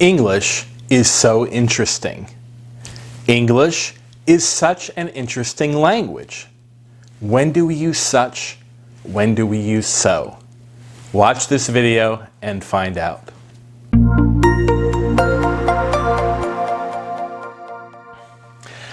English is so interesting. English is such an interesting language. When do we use such? When do we use so? Watch this video and find out.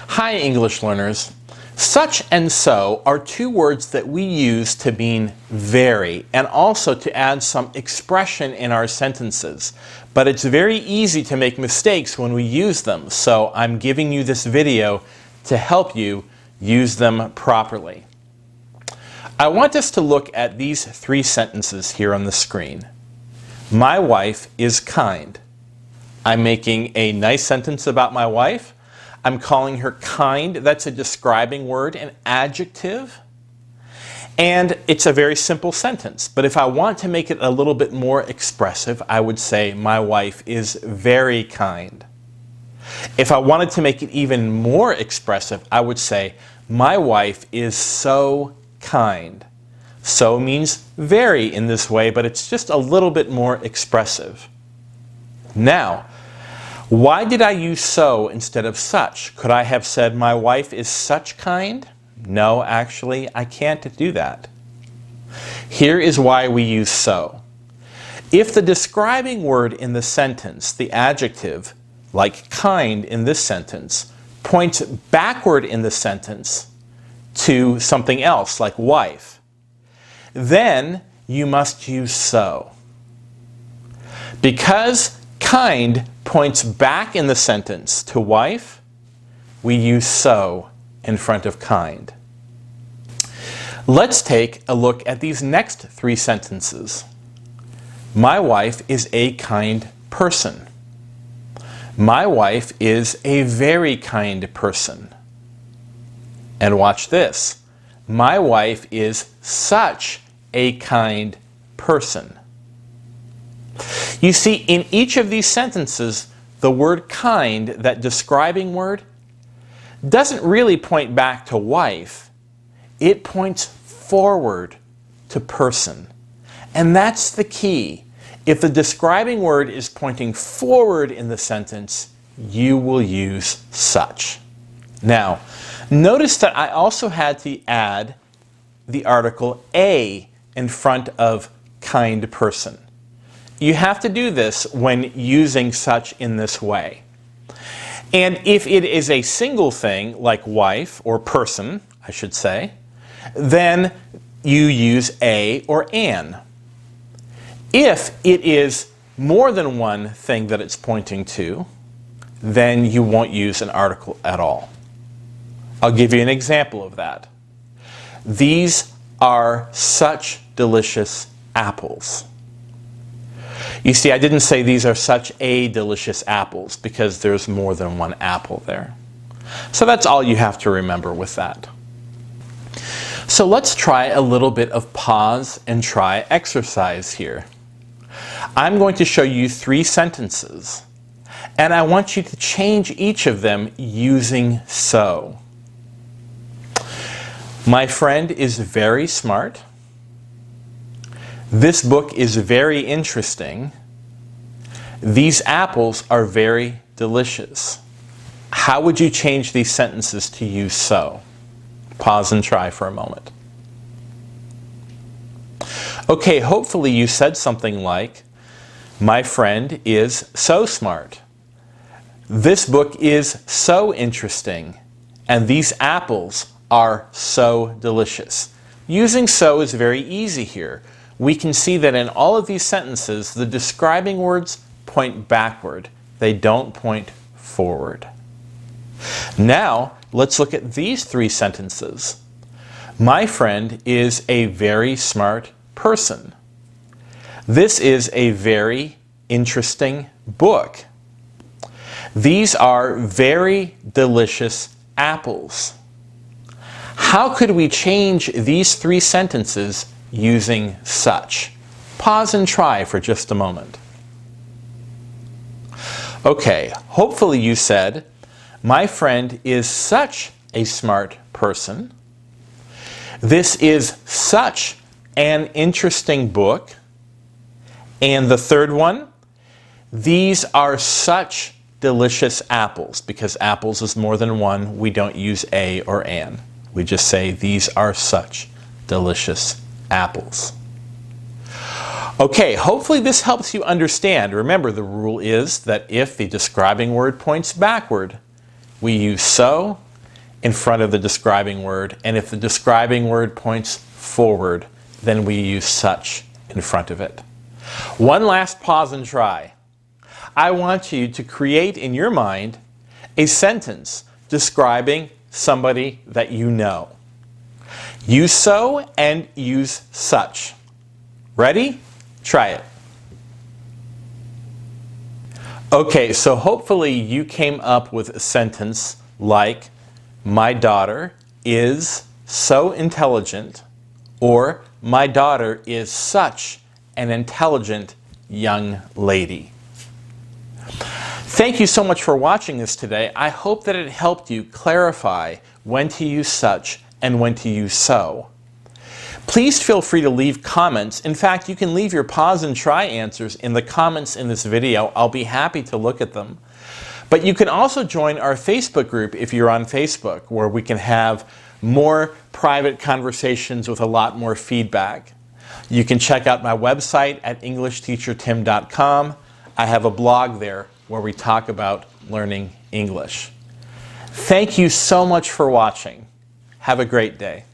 Hi English learners. Such and so are two words that we use to mean very and also to add some expression in our sentences. But it's very easy to make mistakes when we use them, so I'm giving you this video to help you use them properly. I want us to look at these three sentences here on the screen. My wife is kind. I'm making a nice sentence about my wife. I'm calling her kind. That's a describing word, an adjective. And it's a very simple sentence. But if I want to make it a little bit more expressive, I would say my wife is very kind. If I wanted to make it even more expressive, I would say my wife is so kind. So means very in this way, but it's just a little bit more expressive. Now, why did I use so instead of such? Could I have said my wife is such kind? No, actually, I can't do that. Here is why we use so. If the describing word in the sentence, the adjective, like kind in this sentence, points backward in the sentence to something else, like wife, then you must use so. Because kind points back in the sentence to wife, we use so in front of kind. Let's take a look at these next three sentences. My wife is a kind person. My wife is a very kind person. And watch this. My wife is such a kind person. You see, in each of these sentences, the word kind, that describing word, doesn't really point back to wife. It points forward to person. And that's the key. If the describing word is pointing forward in the sentence, you will use such. Now, notice that I also had to add the article a in front of kind person. You have to do this when using such in this way. And if it is a single thing, like wife or person, I should say, then you use a or an. If it is more than one thing that it's pointing to, then you won't use an article at all. I'll give you an example of that. These are such delicious apples. You see, I didn't say these are such a delicious apples because there's more than one apple there. So that's all you have to remember with that. So let's try a little bit of pause and try exercise here. I'm going to show you three sentences, and I want you to change each of them using so. My friend is very smart. This book is very interesting. These apples are very delicious. How would you change these sentences to use so? Pause and try for a moment. Okay, hopefully you said something like, my friend is so smart. This book is so interesting. And these apples are so delicious. Using so is very easy here. We can see that in all of these sentences, the describing words point backward. They don't point forward. Now, let's look at these three sentences. My friend is a very smart person. This is a very interesting book. These are very delicious apples. How could we change these three sentences using such? Pause and try for just a moment. Okay, hopefully you said, my friend is such a smart person. This is such an interesting book. And the third one, These are such delicious apples. Because apples is more than one, we don't use a or an. We just say these are such delicious apples. Okay, hopefully this helps you understand. Remember, the rule is that if the describing word points backward, we use so in front of the describing word, and if the describing word points forward, then we use such in front of it. One last pause and try. I want you to create in your mind a sentence describing somebody that you know. Use so and use such. Ready? Try it. Okay, so hopefully you came up with a sentence like, my daughter is so intelligent, or my daughter is such an intelligent young lady. Thank you so much for watching this today. I hope that it helped you clarify when to use such and when to use so. Please feel free to leave comments. In fact, you can leave your pause and try answers in the comments in this video. I'll be happy to look at them. But you can also join our Facebook group if you're on Facebook, where we can have more private conversations with a lot more feedback. You can check out my website at EnglishTeacherTim.com. I have a blog there where we talk about learning English. Thank you so much for watching. Have a great day.